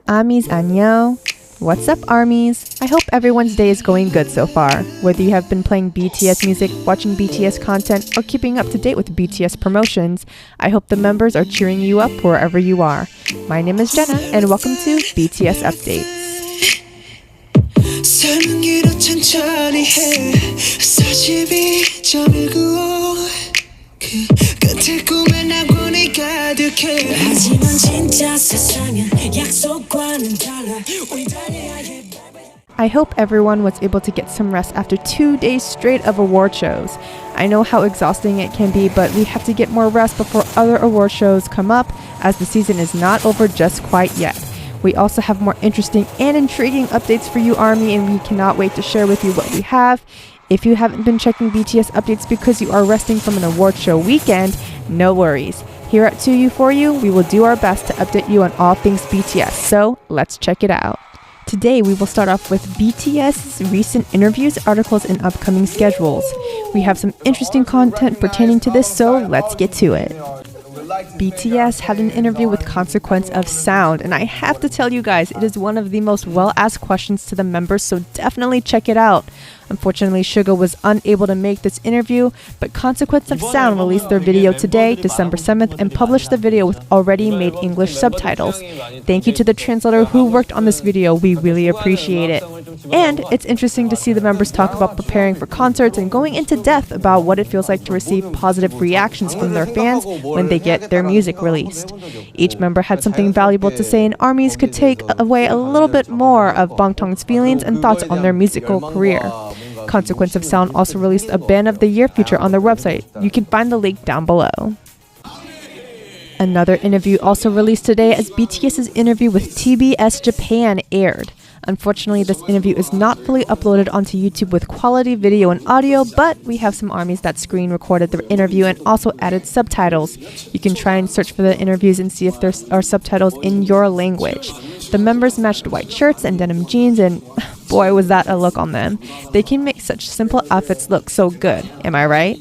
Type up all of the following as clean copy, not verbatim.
Amis 안녕. What's up, ARMYs? I hope everyone's day is going good so far. Whether you have been playing BTS music, watching BTS content, or keeping up to date with BTS promotions, I hope the members are cheering you up wherever you are. My name is Jenna, and welcome to BTS Updates. I hope everyone was able to get some rest after 2 days straight of award shows. I know how exhausting it can be, but we have to get more rest before other award shows come up, as the season is not over just quite yet. We also have more interesting and intriguing updates for you, ARMY, and we cannot wait to share with you what we have. If you haven't been checking BTS updates because you are resting from an award show weekend, no worries. Here at 2U4U, we will do our best to update you on all things BTS, so let's check it out. Today, we will start off with BTS's recent interviews, articles, and upcoming schedules. We have some interesting content pertaining to this, so let's get to it. BTS had an interview with Consequence of Sound, and I have to tell you guys, it is one of the most well-asked questions to the members, so definitely check it out. Unfortunately, Suga was unable to make this interview, but Consequence of Sound released their video today, December 7th, and published the video with already made English subtitles. Thank you to the translator who worked on this video, we really appreciate it. And it's interesting to see the members talk about preparing for concerts and going into depth about what it feels like to receive positive reactions from their fans when they get their music released. Each member had something valuable to say, and ARMYs could take away a little bit more of Bangtan's feelings and thoughts on their musical career. Consequence of Sound also released a Band of the Year feature on their website. You can find the link down below. Another interview also released today as BTS's interview with TBS Japan aired. Unfortunately, this interview is not fully uploaded onto YouTube with quality video and audio, but we have some ARMYs that screen recorded their interview and also added subtitles. You can try and search for the interviews and see if there are subtitles in your language. The members matched white shirts and denim jeans, and boy, was that a look on them. They can make such simple outfits look so good, am I right?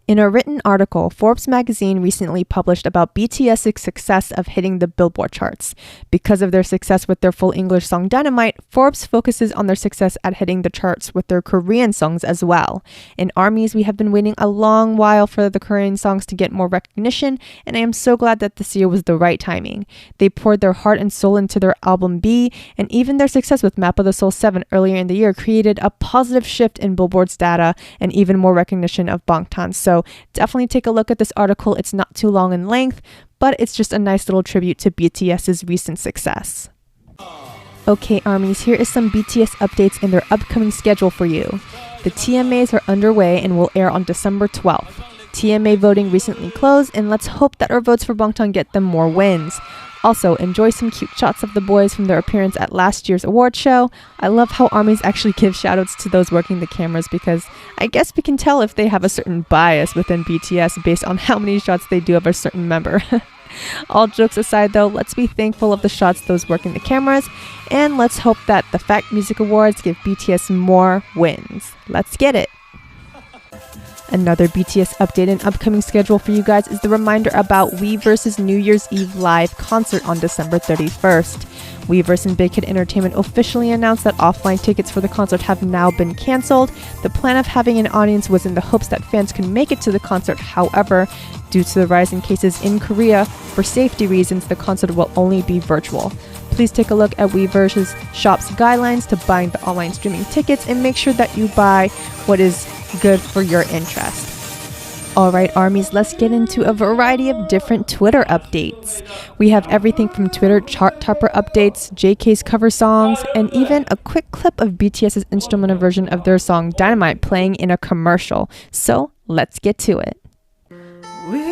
In a written article, Forbes magazine recently published about BTS's success of hitting the Billboard charts. Because of their success with their full English song Dynamite, Forbes focuses on their success at hitting the charts with their Korean songs as well. In ARMYs, we have been waiting a long while for the Korean songs to get more recognition, and I am so glad that this year was the right timing. They poured their heart and soul into their album B, and even their success with Map of the Soul 7 earlier in the year created a positive shift in Billboard's data and even more recognition of Bangtan. So definitely take a look at this article. It's not too long in length, but it's just a nice little tribute to BTS's recent success. Okay, ARMYs, here is some BTS updates and their upcoming schedule for you. The TMAs are underway and will air on December 12th. TMA voting recently closed, and let's hope that our votes for Bangtan get them more wins. Also, enjoy some cute shots of the boys from their appearance at last year's award show. I love how ARMYs actually give shoutouts to those working the cameras, because I guess we can tell if they have a certain bias within BTS based on how many shots they do of a certain member. All jokes aside though, let's be thankful of the shots those working the cameras, and let's hope that the Fact Music Awards give BTS more wins. Let's get it! Another BTS update and upcoming schedule for you guys is the reminder about WeVerse's New Year's Eve live concert on December 31st. WeVerse and Big Hit Entertainment officially announced that offline tickets for the concert have now been cancelled. The plan of having an audience was in the hopes that fans could make it to the concert. However, due to the rise in cases in Korea, for safety reasons, the concert will only be virtual. Please take a look at WeVerse's shop's guidelines to buying the online streaming tickets and make sure that you buy what is good for your interest. Alright, ARMYs, let's get into a variety of different Twitter updates. We have everything from Twitter chart topper updates, JK's cover songs, and even a quick clip of BTS's instrumental version of their song Dynamite playing in a commercial. So let's get to it.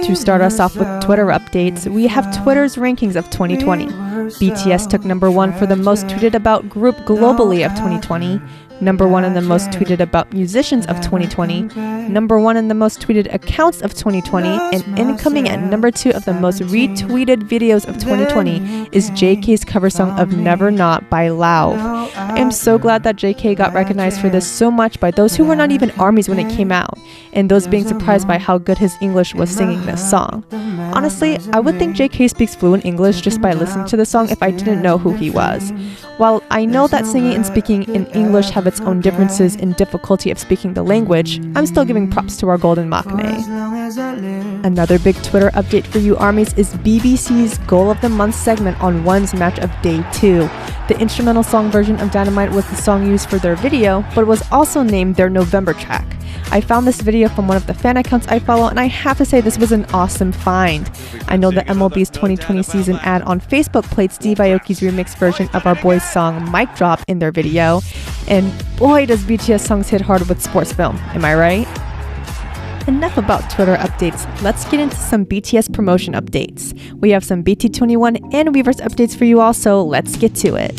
To start us off with Twitter updates, we have Twitter's rankings of 2020. BTS took number 1 for the most tweeted about group globally of 2020, number 1 in the most tweeted about musicians of 2020, number 1 in the most tweeted accounts of 2020, and incoming at number 2 of the most retweeted videos of 2020 is JK's cover song of Never Not by Lauv. I am so glad that JK got recognized for this so much by those who were not even ARMYs when it came out, and those being surprised by how good his English was singing this song. Honestly, I would think JK speaks fluent English just by listening to the song if I didn't know who he was. While I know that singing and speaking in English have its own differences in difficulty of speaking the language, I'm still giving props to our golden maknae. Another big Twitter update for you ARMYs is BBC's Goal of the Month segment on One's Match of Day 2. The instrumental song version of Dynamite was the song used for their video, but was also named their November track. I found this video from one of the fan accounts I follow, and I have to say this was an awesome find. I know that MLB's 2020 season ad on Facebook played Steve Aoki's remix version of our boys' song Mic Drop in their video, and boy does BTS songs hit hard with sports film, am I right? Enough about Twitter updates, let's get into some BTS promotion updates. We have some BT21 and WeVerse updates for you all, so let's get to it.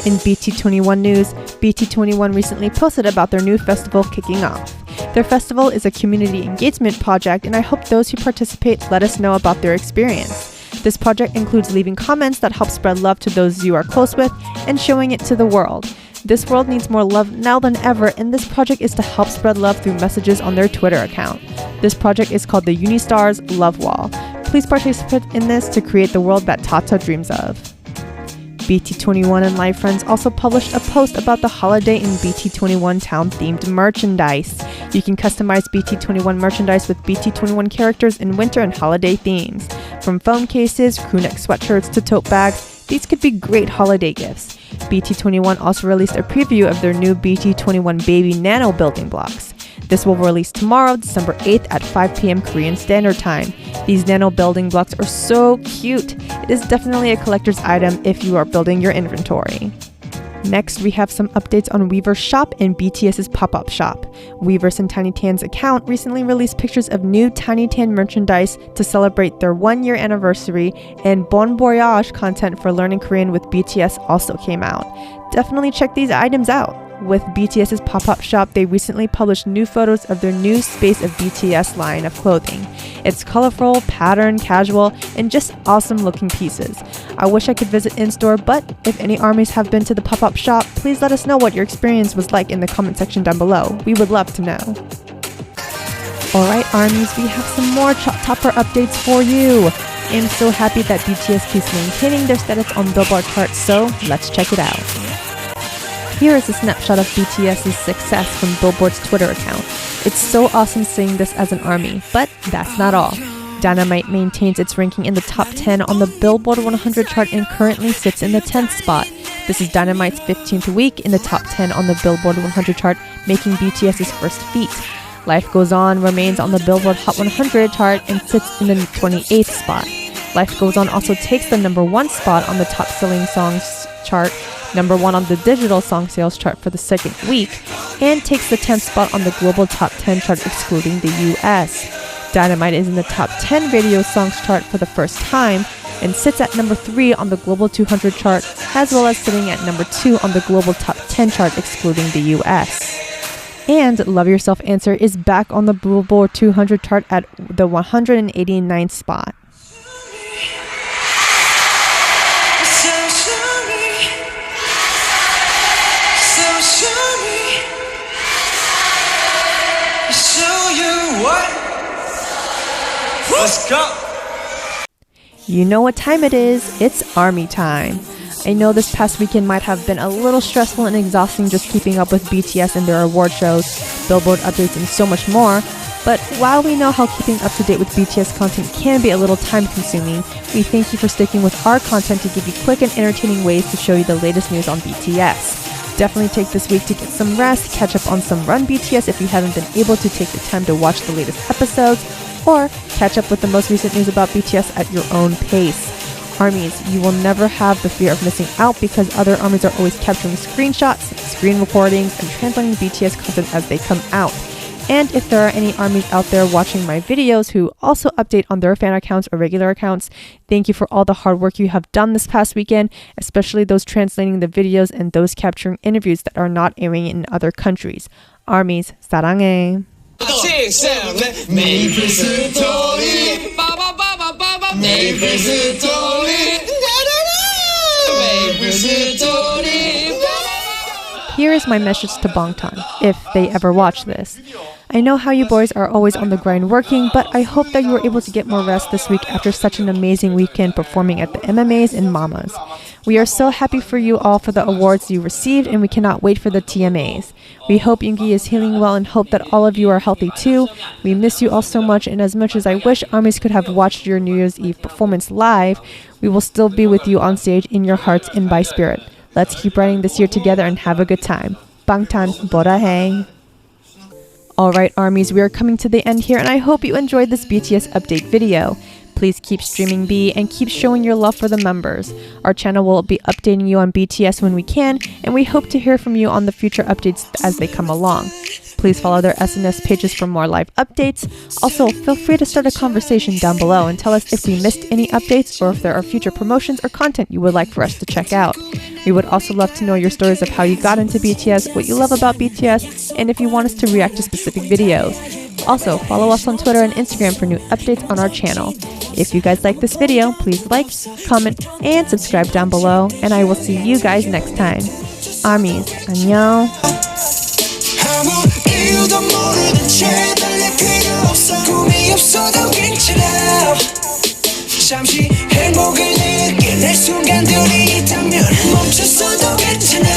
In BT21 news, BT21 recently posted about their new festival kicking off. Their festival is a community engagement project, and I hope those who participate let us know about their experience. This project includes leaving comments that help spread love to those you are close with and showing it to the world. This world needs more love now than ever, and this project is to help spread love through messages on their Twitter account. This project is called the Unistars Love Wall. Please participate in this to create the world that Tata dreams of. BT21 and Live Friends also published a post about the Holiday in BT21 Town themed merchandise. You can customize BT21 merchandise with BT21 characters in winter and holiday themes. From phone cases, crewneck sweatshirts to tote bags, these could be great holiday gifts. BT21 also released a preview of their new BT21 Baby Nano building blocks. This will release tomorrow, December 8th at 5 p.m. Korean Standard Time. These nano building blocks are so cute. It is definitely a collector's item if you are building your inventory. Next, we have some updates on WeVerse Shop and BTS's pop-up shop. WeVerse and Tiny Tan's account recently released pictures of new Tiny Tan merchandise to celebrate their 1-year anniversary, and Bon Voyage content for learning Korean with BTS also came out. Definitely check these items out. With BTS's pop-up shop, they recently published new photos of their new Space of BTS line of clothing. It's colorful, patterned, casual, and just awesome looking pieces. I wish I could visit in-store, but if any ARMYs have been to the pop-up shop, please let us know what your experience was like in the comment section down below. We would love to know. Alright ARMYs, we have some more chart topper updates for you. I'm so happy that BTS keeps maintaining their status on Billboard charts, so let's check it out. Here is a snapshot of BTS's success from Billboard's Twitter account. It's so awesome seeing this as an ARMY, but that's not all. Dynamite maintains its ranking in the top 10 on the Billboard 100 chart and currently sits in the 10th spot. This is Dynamite's 15th week in the top 10 on the Billboard 100 chart, making BTS's first feat. Life Goes On remains on the Billboard Hot 100 chart and sits in the 28th spot. Life Goes On also takes the number 1 spot on the top selling songs chart, number 1 on the digital song sales chart for the second week, and takes the 10th spot on the global top 10 chart excluding the US. Dynamite is in the top 10 radio songs chart for the first time and sits at number 3 on the global 200 chart, as well as sitting at number 2 on the global top 10 chart excluding the US. And Love Yourself Answer is back on the Billboard 200 chart at the 189th spot. Let's go! You know what time it is, it's ARMY time. I know this past weekend might have been a little stressful and exhausting just keeping up with BTS and their award shows, Billboard updates, and so much more. But while we know how keeping up to date with BTS content can be a little time consuming, we thank you for sticking with our content to give you quick and entertaining ways to show you the latest news on BTS. Definitely take this week to get some rest, catch up on some Run BTS if you haven't been able to take the time to watch the latest episodes, or catch up with the most recent news about BTS at your own pace. ARMYs, you will never have the fear of missing out because other ARMYs are always capturing screenshots, screen recordings, and translating BTS content as they come out. And if there are any ARMYs out there watching my videos who also update on their fan accounts or regular accounts, thank you for all the hard work you have done this past weekend, especially those translating the videos and those capturing interviews that are not airing in other countries. ARMYs, 사랑해! Maple story. Maple story. Maple story. Here is my message to Bangtan, if they ever watch this. I know how you boys are always on the grind working, but I hope that you were able to get more rest this week after such an amazing weekend performing at the MMAs and Mamas. We are so happy for you all for the awards you received, and we cannot wait for the TMAs. We hope Yoongi is healing well and hope that all of you are healthy too. We miss you all so much, and as much as I wish ARMYs could have watched your New Year's Eve performance live, we will still be with you on stage in your hearts and by spirit. Let's keep writing this year together and have a good time. Bangtan, bora hey! Alright ARMYs, we are coming to the end here, and I hope you enjoyed this BTS update video. Please keep streaming B and keep showing your love for the members. Our channel will be updating you on BTS when we can, and we hope to hear from you on the future updates as they come along. Please follow their SNS pages for more live updates. Also, feel free to start a conversation down below and tell us if we missed any updates or if there are future promotions or content you would like for us to check out. We would also love to know your stories of how you got into BTS, what you love about BTS, and if you want us to react to specific videos. Also, follow us on Twitter and Instagram for new updates on our channel. If you guys like this video, please like, comment, and subscribe down below, and I will see you guys next time. ARMYs, 안녕. 아무 이유도 모르는 채 달릴 필요 없어 꿈이 없어도 괜찮아 잠시 행복을 느낄 순간들이 있다면 멈췄어도 괜찮아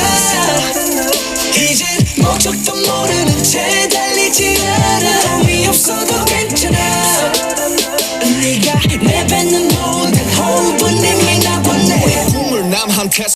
이젠 목적도 모르는 채 달리지 않아 꿈이 없어도